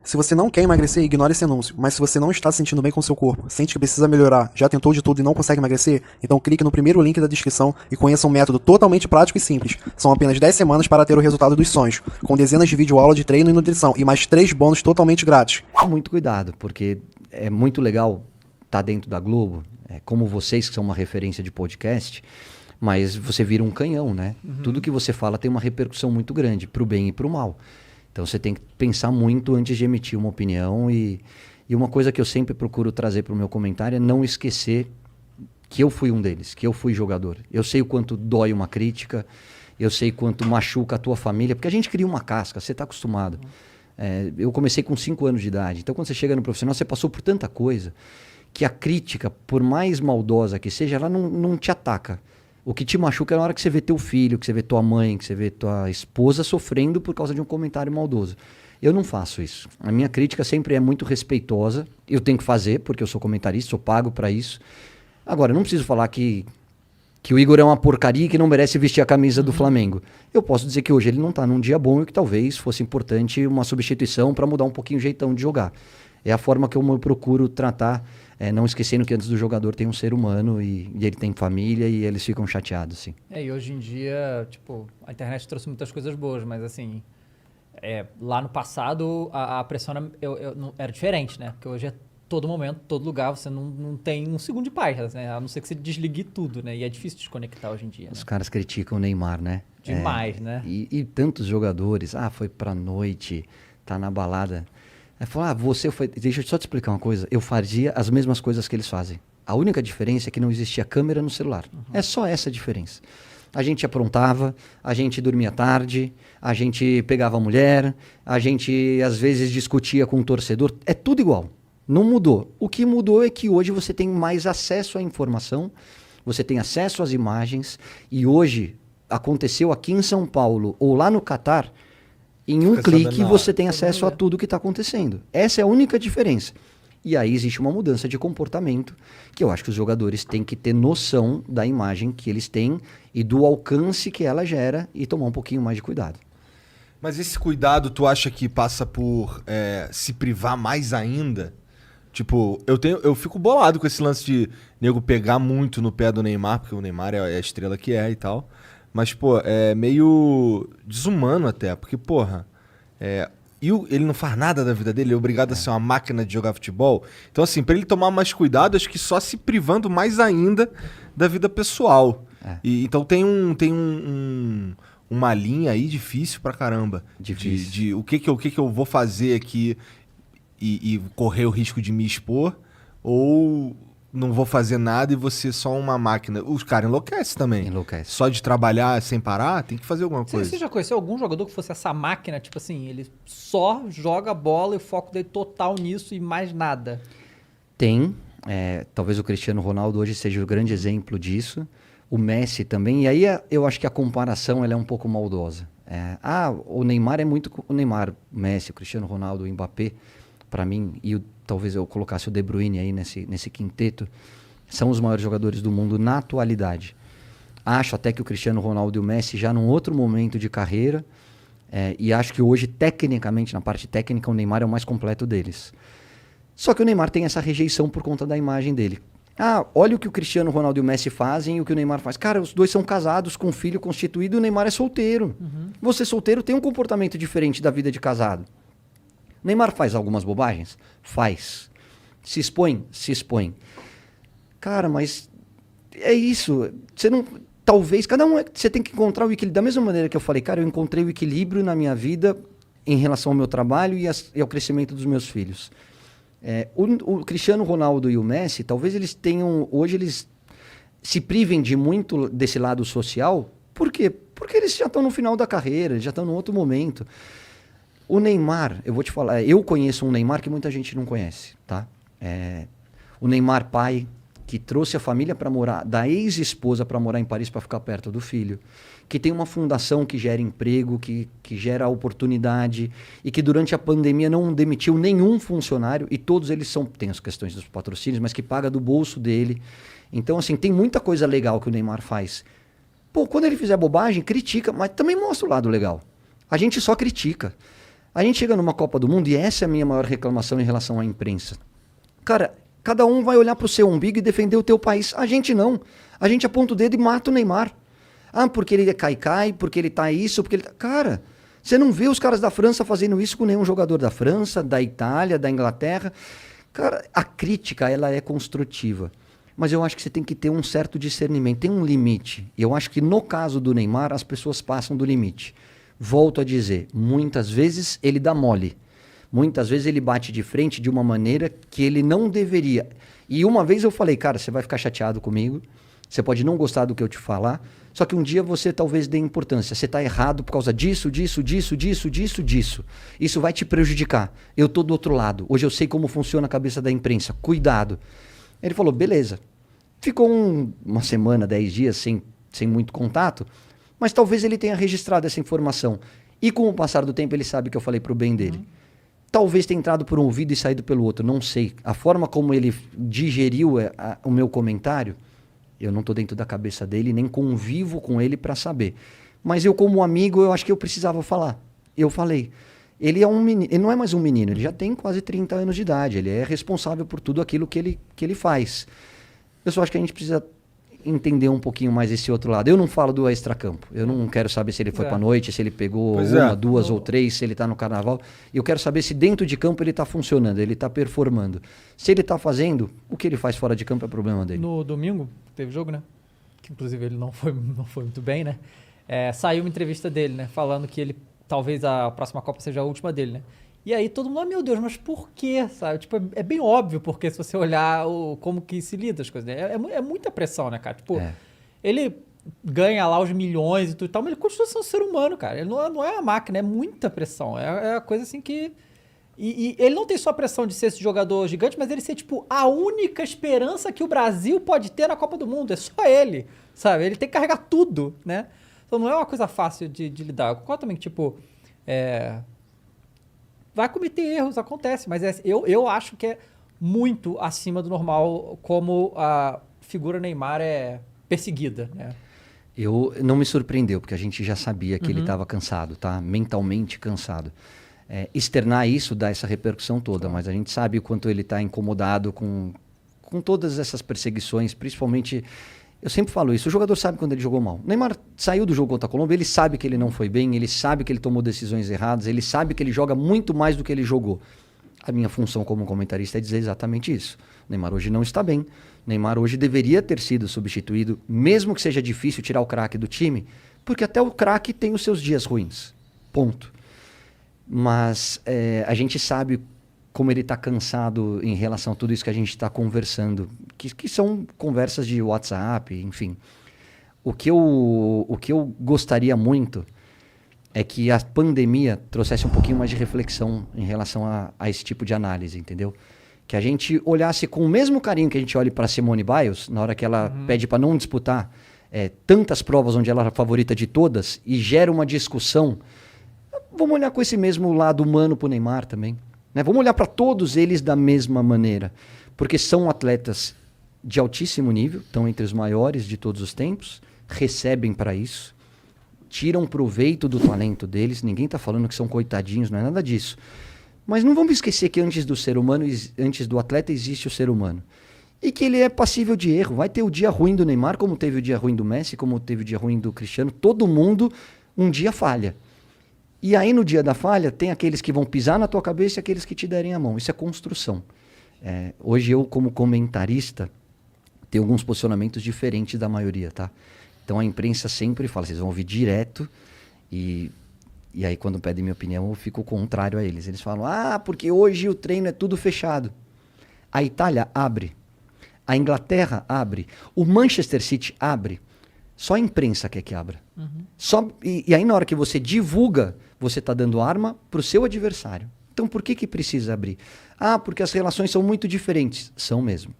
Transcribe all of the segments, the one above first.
Se você não quer emagrecer, ignore esse anúncio. Mas se você não está se sentindo bem com seu corpo, sente que precisa melhorar, já tentou de tudo e não consegue emagrecer, então clique no primeiro link da descrição e conheça um método totalmente prático e simples. São apenas 10 semanas para ter o resultado dos sonhos, com dezenas de videoaulas de treino e nutrição e mais 3 bônus totalmente grátis. Muito cuidado, porque é muito legal estar dentro da Globo, como vocês que são uma referência de podcast, mas você vira um canhão, né? Tudo que você fala tem uma repercussão muito grande, pro bem e pro mal. Então você tem que pensar muito antes de emitir uma opinião e uma coisa que eu sempre procuro trazer para o meu comentário é não esquecer que eu fui um deles, que eu fui jogador. Eu sei o quanto dói uma crítica, eu sei quanto machuca a tua família, porque a gente cria uma casca, você está acostumado. Eu comecei com 5 anos de idade, então quando você chega no profissional, você passou por tanta coisa que a crítica, por mais maldosa que seja, ela não te ataca. O que te machuca é na hora que você vê teu filho, que você vê tua mãe, que você vê tua esposa sofrendo por causa de um comentário maldoso. Eu não faço isso. A minha crítica sempre é muito respeitosa. Eu tenho que fazer, porque eu sou comentarista, sou pago para isso. Agora, eu não preciso falar que o Igor é uma porcaria e que não merece vestir a camisa do Flamengo. Eu posso dizer que hoje ele não está num dia bom e que talvez fosse importante uma substituição para mudar um pouquinho o jeitão de jogar. É a forma que eu procuro tratar, não esquecendo que antes do jogador tem um ser humano e ele tem família e eles ficam chateados, assim. E hoje em dia, tipo, a internet trouxe muitas coisas boas, mas assim, lá no passado a pressão era diferente, né? Porque hoje é todo momento, todo lugar, você não tem um segundo de paz, né? A não ser que você desligue tudo, né? E é difícil desconectar hoje em dia. Os caras criticam o Neymar, né? Demais, né? E tantos jogadores, foi pra noite, tá na balada. Falar, você foi... Deixa eu só te explicar uma coisa. Eu fazia as mesmas coisas que eles fazem. A única diferença é que não existia câmera no celular. É só essa a diferença. A gente aprontava, a gente dormia tarde, a gente pegava a mulher, a gente às vezes discutia com o torcedor. É tudo igual. Não mudou. O que mudou é que hoje você tem mais acesso à informação, você tem acesso às imagens, e hoje aconteceu aqui em São Paulo ou lá no Catar, em um clique você tem acesso a tudo que está acontecendo. Essa é a única diferença. E aí existe uma mudança de comportamento que eu acho que os jogadores têm que ter noção da imagem que eles têm e do alcance que ela gera e tomar um pouquinho mais de cuidado. Mas esse cuidado tu acha que passa por se privar mais ainda? Tipo, eu fico bolado com esse lance de nego pegar muito no pé do Neymar, porque o Neymar é a estrela que é e tal. Mas, pô, é meio desumano até, porque, porra, ele não faz nada da vida dele, ele é obrigado a ser uma máquina de jogar futebol. Então, assim, pra ele tomar mais cuidado, acho que só se privando mais ainda da vida pessoal. Então tem uma linha aí difícil pra caramba. Difícil. De o que eu vou fazer aqui e correr o risco de me expor, ou não vou fazer nada e vou ser só uma máquina. Os caras enlouquecem também. Enlouquece. Só de trabalhar sem parar, tem que fazer alguma coisa. Você já conheceu algum jogador que fosse essa máquina, tipo assim, ele só joga bola e o foco dele total nisso e mais nada? Tem. Talvez o Cristiano Ronaldo hoje seja o grande exemplo disso. O Messi também. E aí eu acho que a comparação ela é um pouco maldosa. O Neymar é muito... O Neymar, o Messi, o Cristiano Ronaldo, o Mbappé, para mim, e talvez eu colocasse o De Bruyne aí nesse quinteto, são os maiores jogadores do mundo na atualidade. Acho até que o Cristiano Ronaldo e o Messi já num outro momento de carreira, e acho que hoje, tecnicamente, na parte técnica, o Neymar é o mais completo deles. Só que o Neymar tem essa rejeição por conta da imagem dele. Olha o que o Cristiano Ronaldo e o Messi fazem e o que o Neymar faz. Cara, os dois são casados, com um filho constituído, e o Neymar é solteiro. Você solteiro tem um comportamento diferente da vida de casado. Neymar faz algumas bobagens? Faz. Se expõe? Se expõe. Cara, mas é isso. Você não... Talvez, cada um... Você tem que encontrar o equilíbrio. Da mesma maneira que eu falei, cara, eu encontrei o equilíbrio na minha vida em relação ao meu trabalho e ao crescimento dos meus filhos. O Cristiano Ronaldo e o Messi, talvez eles tenham... Hoje eles se privem de muito desse lado social. Por quê? Porque eles já estão no final da carreira, eles já estão num outro momento. O Neymar, eu vou te falar, eu conheço um Neymar que muita gente não conhece, tá? O Neymar pai, que trouxe a família para morar, da ex-esposa para morar em Paris para ficar perto do filho, que tem uma fundação que gera emprego, que gera oportunidade e que durante a pandemia não demitiu nenhum funcionário e todos eles tem as questões dos patrocínios, mas que paga do bolso dele. Então, assim, tem muita coisa legal que o Neymar faz. Pô, quando ele fizer bobagem, critica, mas também mostra o lado legal. A gente só critica. A gente chega numa Copa do Mundo e essa é a minha maior reclamação em relação à imprensa. Cara, cada um vai olhar pro seu umbigo e defender o teu país. A gente não. A gente aponta o dedo e mata o Neymar. Ah, porque ele é cai-cai, porque ele tá isso, porque ele tá... Cara, você não vê os caras da França fazendo isso com nenhum jogador da França, da Itália, da Inglaterra. Cara, a crítica, ela é construtiva. Mas eu acho que você tem que ter um certo discernimento, tem um limite. E eu acho que no caso do Neymar, as pessoas passam do limite. Volto a dizer, muitas vezes ele dá mole. Muitas vezes ele bate de frente de uma maneira que ele não deveria. E uma vez eu falei, cara, você vai ficar chateado comigo, você pode não gostar do que eu te falar, só que um dia você talvez dê importância. Você está errado por causa disso. Isso vai te prejudicar. Eu estou do outro lado. Hoje eu sei como funciona a cabeça da imprensa. Cuidado. Ele falou, beleza. Ficou uma semana, 10 dias sem muito contato, mas talvez ele tenha registrado essa informação. E com o passar do tempo ele sabe que eu falei pro bem dele. Talvez tenha entrado por um ouvido e saído pelo outro, não sei. A forma como ele digeriu o meu comentário, eu não estou dentro da cabeça dele, nem convivo com ele para saber. Mas eu, como amigo, eu acho que eu precisava falar. Eu falei. Ele é um menino, ele não é mais um menino, ele já tem quase 30 anos de idade. Ele é responsável por tudo aquilo que ele faz. Eu só acho que a gente precisa entender um pouquinho mais esse outro lado. Eu não falo do extracampo. Eu não quero saber se ele foi pra noite, se ele pegou uma, duas ou três, se ele tá no carnaval. Eu quero saber se dentro de campo ele tá funcionando, ele tá performando. Se ele tá fazendo, o que ele faz fora de campo é problema dele. No domingo, teve jogo, né? Que inclusive ele não foi muito bem, né? Saiu uma entrevista dele, né? Falando que ele talvez a próxima Copa seja a última dele, né? E aí todo mundo, meu Deus, mas por quê? Sabe? Tipo, é bem óbvio, porque se você olhar como que se lida as coisas, né? É muita pressão, né, cara? Tipo, ele ganha lá os milhões e tudo e tal, mas ele continua sendo um ser humano, cara. Ele não é uma máquina, é muita pressão. É uma coisa assim que... E ele não tem só a pressão de ser esse jogador gigante, mas ele ser, tipo, a única esperança que o Brasil pode ter na Copa do Mundo. É só ele, sabe? Ele tem que carregar tudo, né? Então não é uma coisa fácil de lidar. Eu concordo também que, tipo... vai cometer erros, acontece, mas eu acho que é muito acima do normal como a figura Neymar é perseguida, né? Não me surpreendeu, porque a gente já sabia que ele estava cansado, tá? Mentalmente cansado. Externar isso dá essa repercussão toda, mas a gente sabe o quanto ele está incomodado com todas essas perseguições, principalmente... Eu sempre falo isso, o jogador sabe quando ele jogou mal. O Neymar saiu do jogo contra a Colômbia, ele sabe que ele não foi bem, ele sabe que ele tomou decisões erradas, ele sabe que ele joga muito mais do que ele jogou. A minha função como comentarista é dizer exatamente isso. O Neymar hoje não está bem. O Neymar hoje deveria ter sido substituído, mesmo que seja difícil tirar o craque do time, porque até o craque tem os seus dias ruins. Ponto. Mas a gente sabe como ele está cansado em relação a tudo isso que a gente está conversando, que são conversas de WhatsApp, enfim. O que eu gostaria muito é que a pandemia trouxesse um pouquinho mais de reflexão em relação a esse tipo de análise, entendeu? Que a gente olhasse com o mesmo carinho que a gente olha para Simone Biles, na hora que ela pede para não disputar tantas provas onde ela é a favorita de todas e gera uma discussão. Vamos olhar com esse mesmo lado humano para o Neymar também. Né? Vamos olhar para todos eles da mesma maneira, porque são atletas de altíssimo nível, estão entre os maiores de todos os tempos, recebem para isso, tiram proveito do talento deles, ninguém está falando que são coitadinhos, não é nada disso. Mas não vamos esquecer que antes do ser humano, antes do atleta existe o ser humano. E que ele é passível de erro. Vai ter o dia ruim do Neymar, como teve o dia ruim do Messi, como teve o dia ruim do Cristiano. Todo mundo um dia falha. E aí no dia da falha tem aqueles que vão pisar na tua cabeça e aqueles que te derem a mão. Isso é construção. Hoje eu, como comentarista, tenho alguns posicionamentos diferentes da maioria, tá? Então a imprensa sempre fala, vocês vão ouvir direto e aí quando pedem minha opinião eu fico contrário a eles. Eles falam, porque hoje o treino é tudo fechado. A Itália abre, a Inglaterra abre, o Manchester City abre. Só a imprensa quer que abra. E aí na hora que você divulga, você está dando arma para o seu adversário. Então por que precisa abrir? Porque as relações são muito diferentes. São mesmo.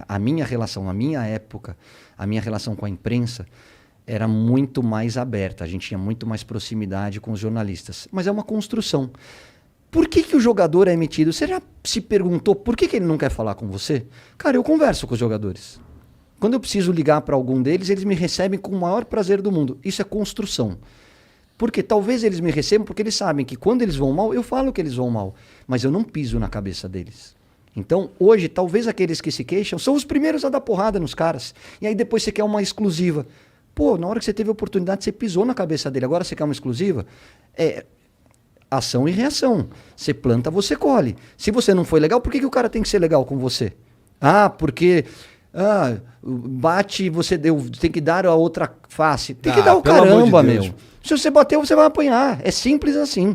A minha relação, na minha época, a minha relação com a imprensa era muito mais aberta. A gente tinha muito mais proximidade com os jornalistas. Mas é uma construção. Por que o jogador é emitido? Você já se perguntou por que ele não quer falar com você? Cara, eu converso com os jogadores. Quando eu preciso ligar para algum deles, eles me recebem com o maior prazer do mundo. Isso é construção. Porque talvez eles me recebam porque eles sabem que quando eles vão mal, eu falo que eles vão mal. Mas eu não piso na cabeça deles. Então, hoje, talvez aqueles que se queixam são os primeiros a dar porrada nos caras. E aí depois você quer uma exclusiva. Pô, na hora que você teve a oportunidade, você pisou na cabeça dele. Agora você quer uma exclusiva? É ação e reação. Você planta, você colhe. Se você não foi legal, por que o cara tem que ser legal com você? Porque bate, você tem que dar a outra face. Tem que dar o pelo amor de caramba, Deus. meu. Se você bateu, você vai apanhar. É simples assim.